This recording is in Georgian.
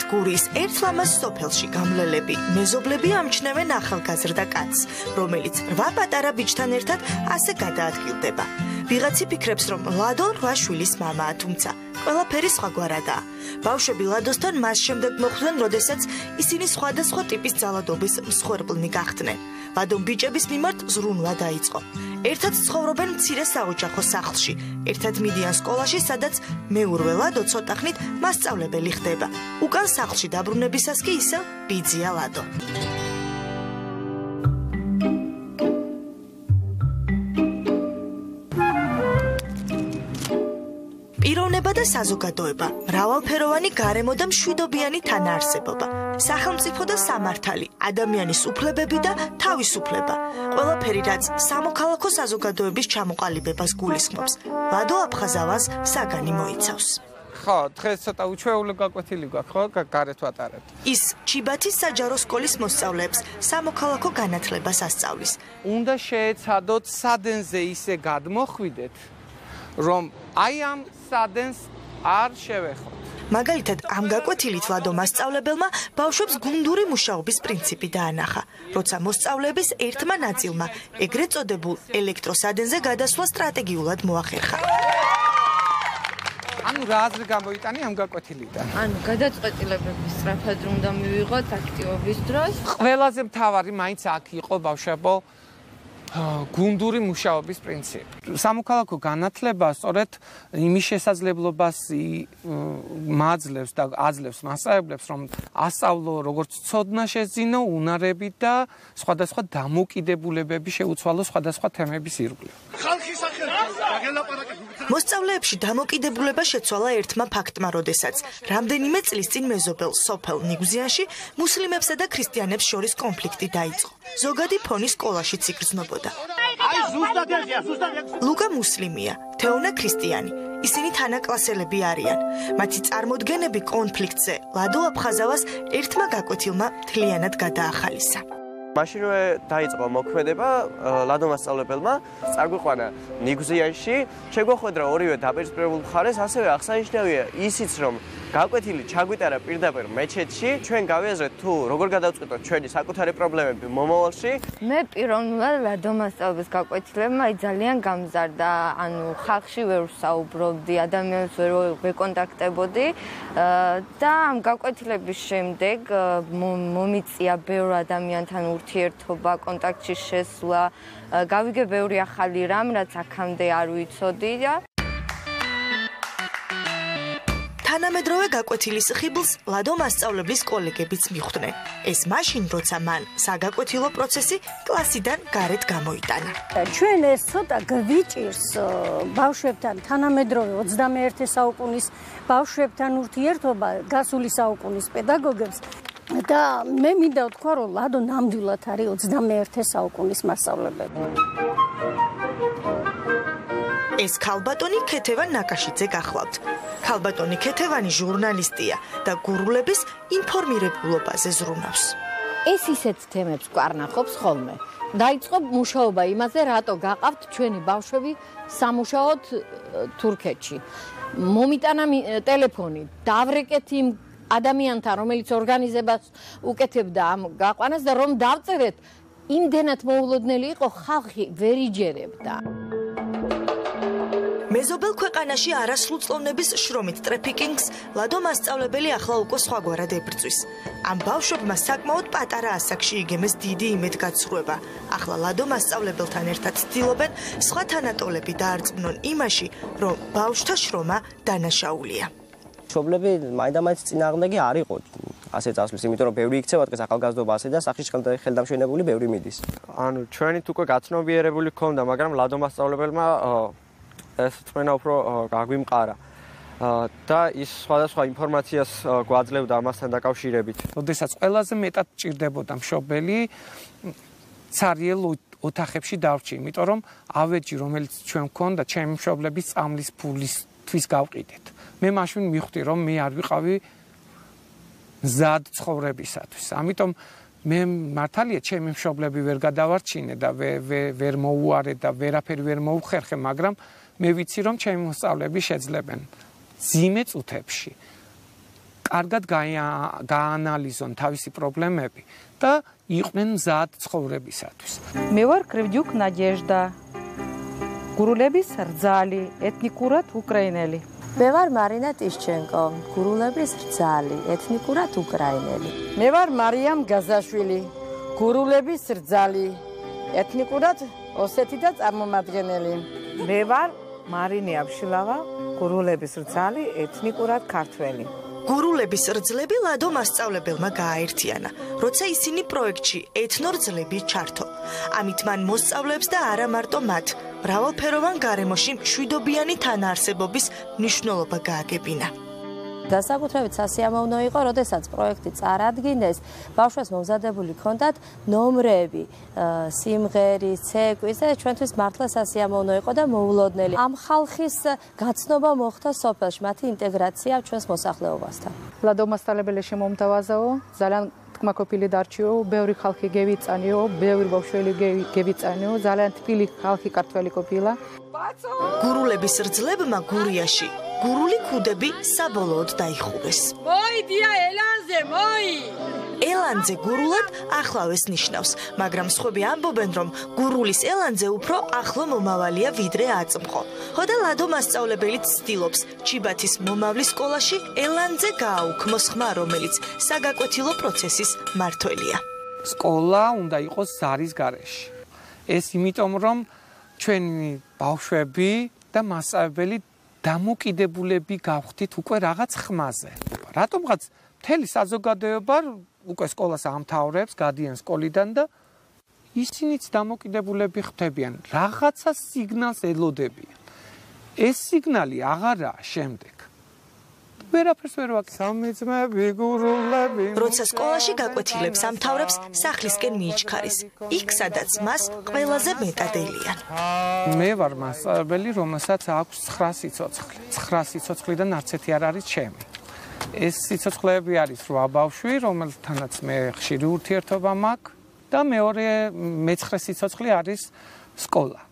გურიის ერთ ლამაზ სოფელში გამლელები, მეზობლები ამჩნევენ ახალგაზრდა კაცს, რომელიც 8 პატარა ბიჭთან ერთად ასე გადაადგილდება. ვიღაცი ფიქრებს, რომ ლადო 8 შვილის მამაა, თუმცა ყველაფერი სხვაგვარადაა. ბავშვები ლადოსთან მას შემდეგ მოხვდნენ, როდესაც ისინი სხვადასხვა ტიპის ძალადობის მსხვერპლნი გახდნენ. ლადომ ბიჭების მიმართ ზრუნვა დაიწყო. ერთად ცხოვრობენ მცირე საოჯახო სახლში, ერთად მიდიან სკოლაში, სადაც მეურვე ლადო ცოტა ხნით მასწავლებელი ხდება. უკან სახლში დაბრუნებისას კი ისევ ბიძია ლადო. პიროვნება და საზოგადოება, მრავალფეროვანი გარემო და მშვიდობიანი თანაარსებობა, სახელმწიფო და სამართალი, ადამიანის უფლებები და თავისუფლება, ყველაფერი რაც სამოქალაქო საზოგადოების ჩამოყალიბებას გულისხმობს. ლადო აფხაზავას საგანი მოიცავს. ხო, დღეს ცოტა უჩვეული გაკვეთილი გვაქვს, ხო, გარეთ ვატარებთ. ის ჩიბათის საჯარო სკოლის მოსწავლეებს სამოქალაქო განათლებას ასწავლის. უნდა შეეცადოთ სადენზე ისე გადმოხვიდეთ, რომ აი ამ სადენს არ შევეხოთ. მაგალითად, ამ გაკვეთილით ლადო მასწავლებელმა ბავშვებს გუნდური მუშაობის პრინციპი დაანახა, როცა მოსწავლეების ერთმა ნაწილმა ეგრეთ წოდებულ ელექტროსადენზე გადასვლა სტრატეგიულად მოახერხა. ანუ რა აზრი გამოიტანი ამ გაკვეთილიდან? ანუ გადაწყვეტილებები სწრაფად უნდა მივიღოთ აქტივობის დროს. ყველაზე მთავარი მაინც აქ იყო ბავშვებო გუნდური მუშაობის პრინციპი. სამოქალაქო განათლება სწორედ იმის შესაძლებლობას მაძლევს და აძლევს მასწავლებლებს, რომ ასწავლო როგორც ცოდნა შეძინო, უნარები და სხვადასხვა დამოკიდებულებები შეუცვალო სხვადასხვა თემების ირგვლივ. მოსწავლეებში დამოკიდებულება შეცვალა ერთმა ფაქტმა, როდესაც რამდენიმე წლის წინ მეზობელ სოფელ ნიგზიანში მუსლიმებსა და ქრისტიანებს შორის კონფლიქტი დაიწყო. ზოგადი ფონი სკოლაშიც იგრძნობოდა. ლუკა მუსლიმია, თეონა ქრისტიანი. ისინი თანაკლასელები არიან. მათი წარმოდგენები კონფლიქტზე ლადო აფხაზავას ერთმა გაკვეთილმა მთლიანად გადაახალისა. მაშინვე დაიწყო მოქმედება ლადო მასწავლებელმა წაგვიყვანა ნიგზიანში, შეგვახვედრა ორივე დაპირისპირებულ მხარეს, ასევე აღსანიშნავია ისიც, რომ გაკვეთილი ჩაგვიტარა პირდაპირ მეჩეთში, ჩვენ გავიაზრეთ თუ როგორ გადავწყვიტოთ ჩვენი საკუთარი პრობლემები მომავალში. მე პიროვნულად ლადო მასწავლებლის გაკვეთილებმა ძალიან გამზარდა, ანუ ხალხში ვერ ვსაუბრობდი, ადამიანებს ვერ ვეკონტაქტებოდი და ამ გაკვეთილების შემდეგ მომიწია ბევრ ადამიანთან ურთიერთობა, კონტაქტში შესვლა, გავიგე ბევრი ახალი რამ, რაც აქამდე არ ვიცოდი და თანამედროვე გაკვეთილის ხიბლს ლადო მასწავლებლის კოლეგებიც მიხვდნენ. ეს მაშინ, როცა მან საგაკვეთილო პროცესი კლასიდან გარეთ გამოიტანა. ჩვენ ეს ცოტა გვიჭირს ბავშვებთან თანამედროვე 21 საუკუნის ბავშვებთან ურთიერთობა, გასული საუკუნის პედაგოგებს და მე მინდა ვთქვა, რომ ლადო ნამდვილად არის 21 საუკუნის მასწავლებელი. ეს ქალბატონი ქეთევან ნაკაშიძე გახლავთ. ქალბატონი ქეთევანი ჟურნალისტია და გურულების ინფორმირებულობაზე ზრუნავს. ეს ისეთ თემებს გვარნახობს ხოლმე. დაიწყო მუშაობა იმაზე, რატო გაყავთ ჩვენი ბავშვები სამუშაოდ თურქეთში. მომიტანა ტელეფონი, დავრეკეთ იმ ადამიანთან, რომელიც ორგანიზებას უკეთებდა ამ გაყვანას და რომ დავწერეთ, იმდენად მოულოდნელი იყო, ხალხი ვერ იჯერებდა. მეზობელ ქვეყანაში არასრულწლოვნების შრომით ტრაფიკინგს ლადო მასწავლებელი ახლა უკვე სხვაგვარად ებრძვის. ამ ბავშვებმა საკმაოდ პატარა ასაკში იგემეს დიდი იმედგაცრუება. ახლა ლადო მასწავლებელთან ერთად ცდილობენ სხვა თანატოლები დაარწმუნონ იმაში, რომ ბავშვთა შრომა დანაშაულია. მშობლები მაინდა-მაინც წინააღმდეგი არ იყო ასე წასვლის, იმიტომ რომ ბევრი იქცევა დღეს ახალგაზრდობაზე და სახში ხელდამშვენებული ბევრი მიდის. ანუ ჩვენით უკვე გაცნობიერებული ქონდა, მაგრამ ლადო მასწავლებელმა ეს წვენა უფრო გაგვიმყარა და ის სხვადასხვა ინფორმაციას გვაძლევდა ამასთან დაკავშირებით. როდესაც ყველაზე მეტად ჭირდებოდა მშობელი ცარიელ ოთახებში დავრჩი, იმიტომ რომ ავეჯი, რომელიც ჩვენ გვქონდა, ჩემი მშობლების წამლის ფულისთვის გავყიდეთ. მე მაშინ მივხვდი, რომ მე არ ვიყავი მზად ცხოვრებისათვის. ამიტომ მე მართალია ჩემი მშობლები ვერ გადავარჩინე და ვერ მოუარე და ვერაფერი ვერ მოუხერხე, მაგრამ მე ვიცი, რომ ჩემი მოსწავლეები შეძლებენ ძიმე წუთებში კარგად გაანალიზონ თავისი პრობლემები და იყვნენ მზად ცხოვრებისათვის. მე ვარ კრივდიუკ ნაჯეჟდა. გურულების რძალი, ეთნიკურად უკრაინელი. მე ვარ მარინა ტიშჩენკო, გურულების რძალი, ეთნიკურად უკრაინელი. მე ვარ მარიამ გაზაშვილი, გურულების რძალი, ეთნიკურად ოსეთი და წარმომადგენელი. მე ვარ მარინე აფშილავა, გურულების რძალი, ეთნიკურად ქართველი. გურულების რძლები ლადო მასწავლებელმა გააერთიანა, როცა ისინი პროექტში ეთნორძლები ჩართო. ამით მან მოსწავლეებს და არა მარტო მათ, მრავალფეროვან გარემოში მშვიდობიანი თანაარსებობის მნიშვნელობა გააგებინა. დასაკუთრებით სასიამოვნო იყო, როდესაც პროექტი წარადგინეს, ბავშვებს მომზადებული ჰქონდათ ნომრები, სიმღერის, ცეკვის და ჩვენთვის მართლა სასიამოვნო იყო და მოულოდნელი. ამ ხალხის გაცნობა მოხდა სოფელში, მათი ინტეგრაცია ჩვენს მოსახლეობასთან. ლადო მასწავლებელი შემომთავაზაო, ძალიან თქმაყოფილი დარჩიო, ბევრი ხალხი გევიწანიო, ბევრი ბავშვები გევიწანიო, ძალიან თბილი ხალხი ქართველი ყოფილა. გურულების რძლებმა გურიაში გურული ქუდები საბოლოოდ დაიხურეს. მოიდია ელანზე, მოი! ელანზე გურულად ახლავეს ნიშნავს, მაგრამ სხვები ამბობენ, რომ გურულის ელანზე უფრო ახლო მომავალია ვიდრე აწმყო. ხოდა ლადო მასწავლებელიც ცდილობს ჩიბათის მომავლის სკოლაში ელანზე გააუქმოს ხმა, რომელიც საგაკვეთილო პროცესის მართველია. სკოლა უნდა იყოს ზარის გარეშე. ეს იმიტომ, რომ ჩვენი ბავშვები და მასწავლებელი დამოკიდებულები გავხდით უკვე რაღაც ხმაზე. რატომღაც მთელი საზოგადოება უკვე სკოლას ამთავრებს, გადიან სკოლიდან და ისინიც დამოკიდებულები ხდებიან, რაღაცა სიგნალს ელოდებიან. ეს სიგნალი აღარაა შემდეგ. ვერაფერს ვერ ვაკეთებ. სამიწმები გურულები. როცა სკოლაში გაკვეთილებს ამთავრებს, სახლისკენ მიიჩქარის. იქ, სადაც მას ყველაზე მეტად ელიან. მე ვარ მასწავლებელი, რომელსაც აქვს 9 სიცოცხლე. 9 სიცოცხლიდან არც ერთი არ არის ჩემი. ეს სიცოცხლეები არის 8 ბავშვი, რომელთანაც მე ხშირი ურთიერთობა მაქვს და მეორე მე-9 სიცოცხლე არის სკოლა.